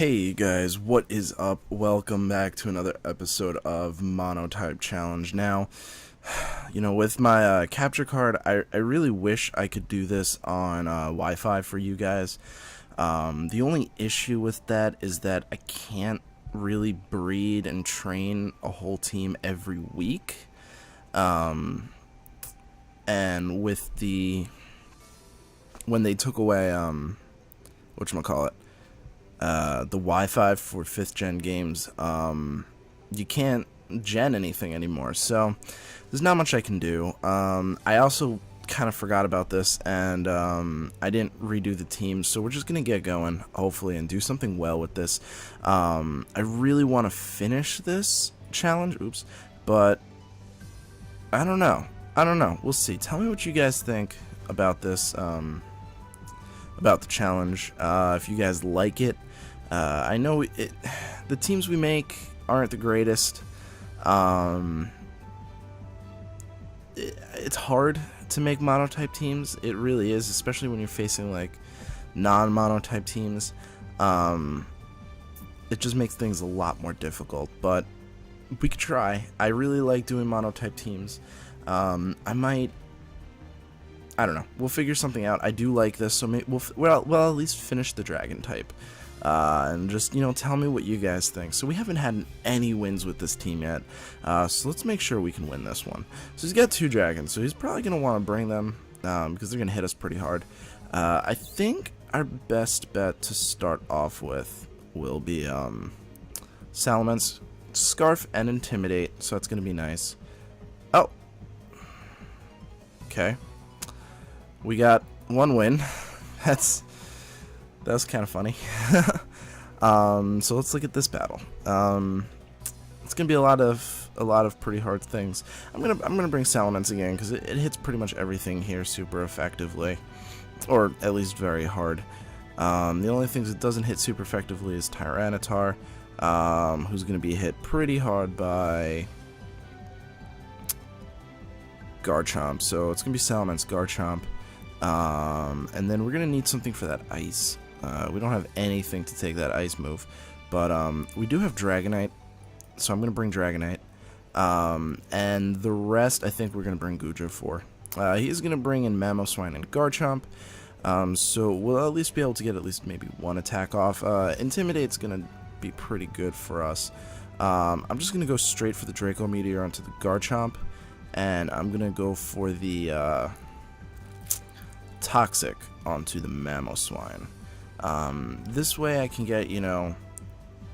Hey guys, what is up? Welcome back to another episode of Monotype Challenge. Now, with my capture card, I really wish I could do this on Wi-Fi for you guys. The only issue with that is that I can't really breed and train a whole team every week. And with when they took away, whatchamacallit, the Wi-Fi for 5th gen games, you can't gen anything anymore, so there's not much I can do. I also kind of forgot about this, and I didn't redo the team, so we're just gonna get going, hopefully, and do something well with this. I really want to finish this challenge, but I don't know. We'll see. Tell me what you guys think about this, about the challenge, if you guys like it. I know the teams we make aren't the greatest. It's hard to make monotype teams. It really is, especially when you're facing like non-monotype teams. It just makes things a lot more difficult, but we could try. I really like doing monotype teams. I don't know. We'll figure something out. I do like this, so maybe we'll at least finish the dragon type. And just, tell me what you guys think. So we haven't had any wins with this team yet, so let's make sure we can win this one. So he's got 2 dragons, so he's probably going to want to bring them, because they're going to hit us pretty hard. I think our best bet to start off with will be Salamence, Scarf, and Intimidate, so that's going to be nice. Oh! Okay. We got 1 win. That was kind of funny. So let's look at this battle. It's gonna be a lot of pretty hard things. I'm gonna bring Salamence again because it hits pretty much everything here super effectively, or at least very hard. The only things it doesn't hit super effectively is Tyranitar, who's gonna be hit pretty hard by Garchomp. So it's gonna be Salamence, Garchomp. And then we're gonna need something for that ice. We don't have anything to take that ice move, but we do have Dragonite, so I'm gonna bring Dragonite. And the rest, I think we're gonna bring Goodra for. He's gonna bring in Mamoswine and Garchomp, so we'll at least be able to get at least maybe 1 attack off. Intimidate's gonna be pretty good for us. I'm just gonna go straight for the Draco Meteor onto the Garchomp, and I'm gonna go for the Toxic onto the Mamoswine. This way I can get,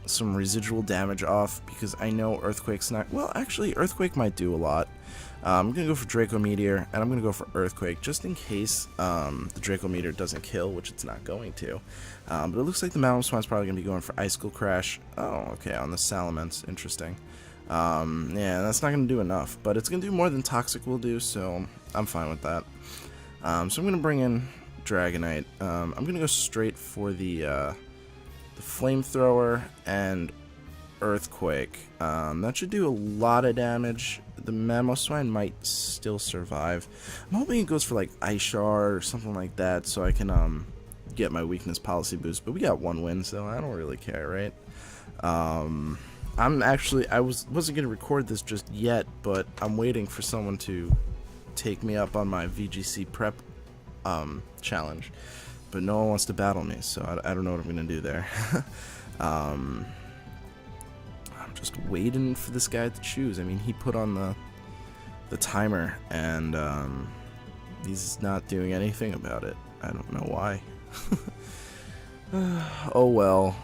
some residual damage off, because I know Earthquake's not... Well, actually, Earthquake might do a lot. I'm going to go for Draco Meteor, and I'm going to go for Earthquake, just in case the Draco Meteor doesn't kill, which it's not going to. But it looks like the Mamoswine's probably going to be going for Icicle Crash. Oh, okay, on the Salamence. Interesting. Yeah, that's not going to do enough, but it's going to do more than Toxic will do, so I'm fine with that. So I'm going to bring in Dragonite. I'm going to go straight for the Flamethrower and Earthquake. That should do a lot of damage. The Mamoswine might still survive. I'm hoping it goes for like Ice Shard or something like that, so I can get my weakness policy boost. But we got 1 win, so I don't really care, right? I wasn't going to record this just yet, but I'm waiting for someone to take me up on my VGC prep challenge, but no one wants to battle me, so I don't know what I'm gonna do there. I'm just waiting for this guy to choose. I mean, he put on the timer, and he's not doing anything about it. I don't know why. Oh well,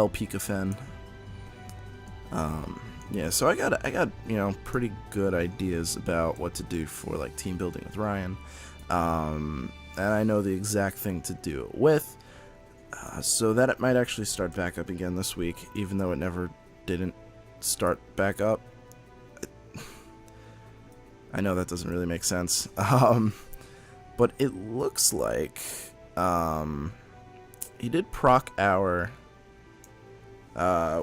Pikafen. Yeah, so I got pretty good ideas about what to do for like team building with Ryan, and I know the exact thing to do it with, so that it might actually start back up again this week, even though it didn't start back up. I know that doesn't really make sense, but it looks like he did proc our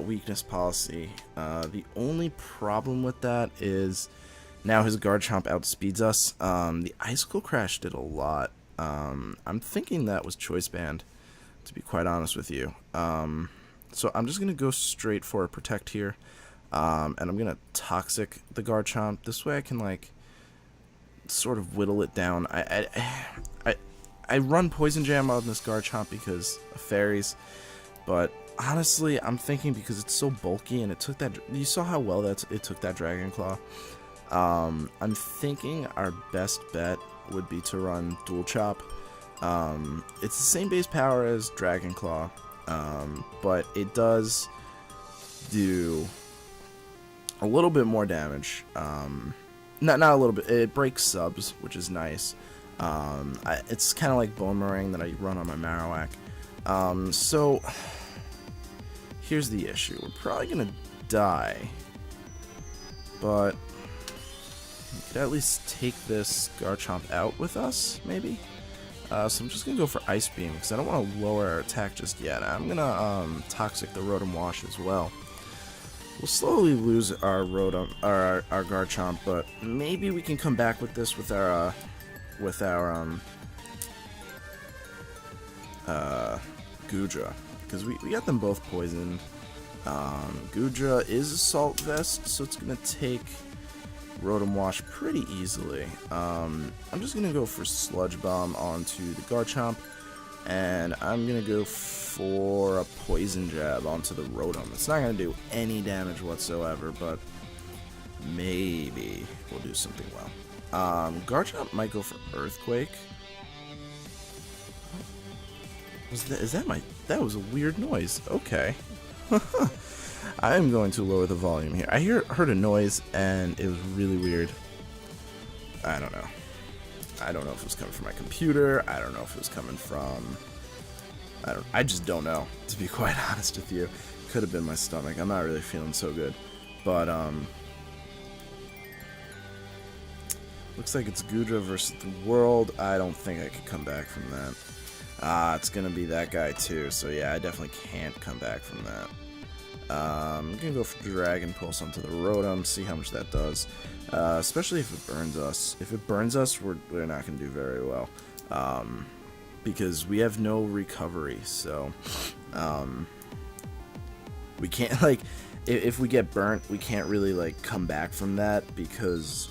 weakness policy. The only problem with that is now his Garchomp outspeeds us. The Icicle Crash did a lot. I'm thinking that was Choice Band, to be quite honest with you. So I'm just going to go straight for a Protect here. And I'm going to Toxic the Garchomp. This way I can, like, sort of whittle it down. I run Poison Jam on this Garchomp because of fairies. But honestly, I'm thinking because it's so bulky and it took that... You saw how well it took that Dragon Claw. I'm thinking our best bet would be to run Dual Chop. It's the same base power as Dragon Claw, but it does do a little bit more damage. Not a little bit. It breaks subs, which is nice. It's kind of like Boomerang that I run on my Marowak. So here's the issue. We're probably gonna die, but we could at least take this Garchomp out with us, maybe. So I'm just gonna go for Ice Beam because I don't want to lower our attack just yet. I'm gonna Toxic the Rotom Wash as well. We'll slowly lose our our Garchomp, but maybe we can come back with this with our Goodra, because we got them both poisoned. Goodra is Assault Vest, so it's gonna take Rotom Wash pretty easily. I'm just gonna go for Sludge Bomb onto the Garchomp, and I'm gonna go for a Poison Jab onto the Rotom. It's not gonna do any damage whatsoever, but maybe we'll do something well. Garchomp might go for Earthquake. That was a weird noise. Okay. I am going to lower the volume here. I heard a noise and it was really weird. I don't know. I don't know if it was coming from my computer. I don't know if it was coming from... I just don't know, to be quite honest with you. Could have been my stomach. I'm not really feeling so good. But, looks like it's Goodra versus the world. I don't think I could come back from that. It's gonna be that guy too, so yeah, I definitely can't come back from that. I'm gonna go for Dragon Pulse onto the Rotom, see how much that does. Especially if it burns us. If it burns us, we're not gonna do very well. Because we have no recovery, so we can't, like, if we get burnt, we can't really, like, come back from that because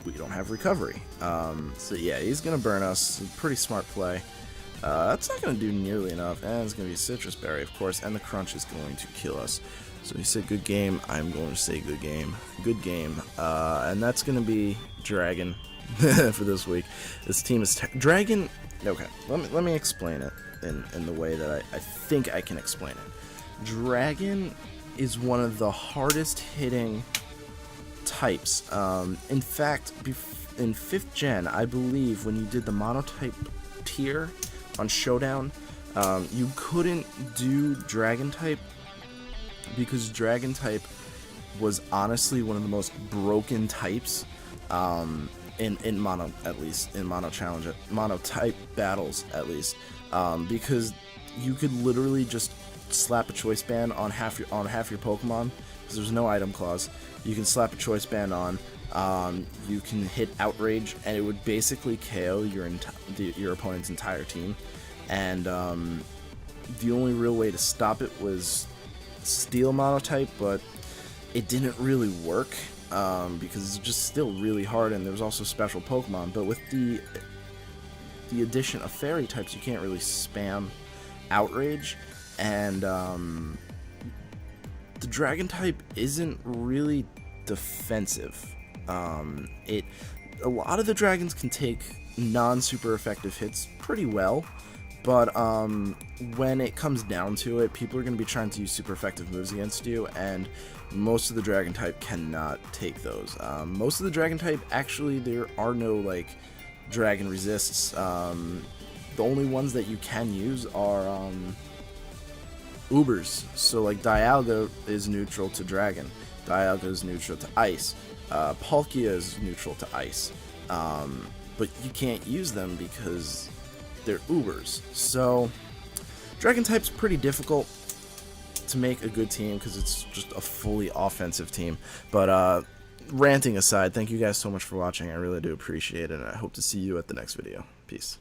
we don't have recovery. So yeah, he's gonna burn us. Pretty smart play. That's not gonna do nearly enough, and it's gonna be Citrus Berry, of course, and the Crunch is going to kill us. So he said good game. I'm going to say good game. Good game. And that's gonna be Dragon for this week. This team is Dragon. Okay, let me explain it in the way that I think I can explain it. Dragon is one of the hardest hitting types. In fact, in 5th gen, I believe when you did the Monotype tier on Showdown, you couldn't do Dragon type because Dragon type was honestly one of the most broken types in mono, at least in mono challenge, Monotype battles at least, because you could literally just slap a choice band on half your Pokemon because there's no item clause. You can slap a choice band on. You can hit Outrage, and it would basically KO your opponent's entire team. And the only real way to stop it was Steel Monotype, but it didn't really work because it's just still really hard, and there was also special Pokemon. But with the addition of Fairy types, you can't really spam Outrage, and the Dragon type isn't really defensive. A lot of the dragons can take non-super effective hits pretty well, but when it comes down to it, people are going to be trying to use super effective moves against you, and most of the Dragon type cannot take those. Most of the Dragon type, actually, there are no, like, Dragon resists. The only ones that you can use are Ubers. So, like, Dialga is neutral to Dragon. Dialga is neutral to Ice. Palkia is neutral to Ice. But you can't use them because they're Ubers. So, Dragon type's pretty difficult to make a good team because it's just a fully offensive team. But, ranting aside, thank you guys so much for watching. I really do appreciate it, and I hope to see you at the next video. Peace.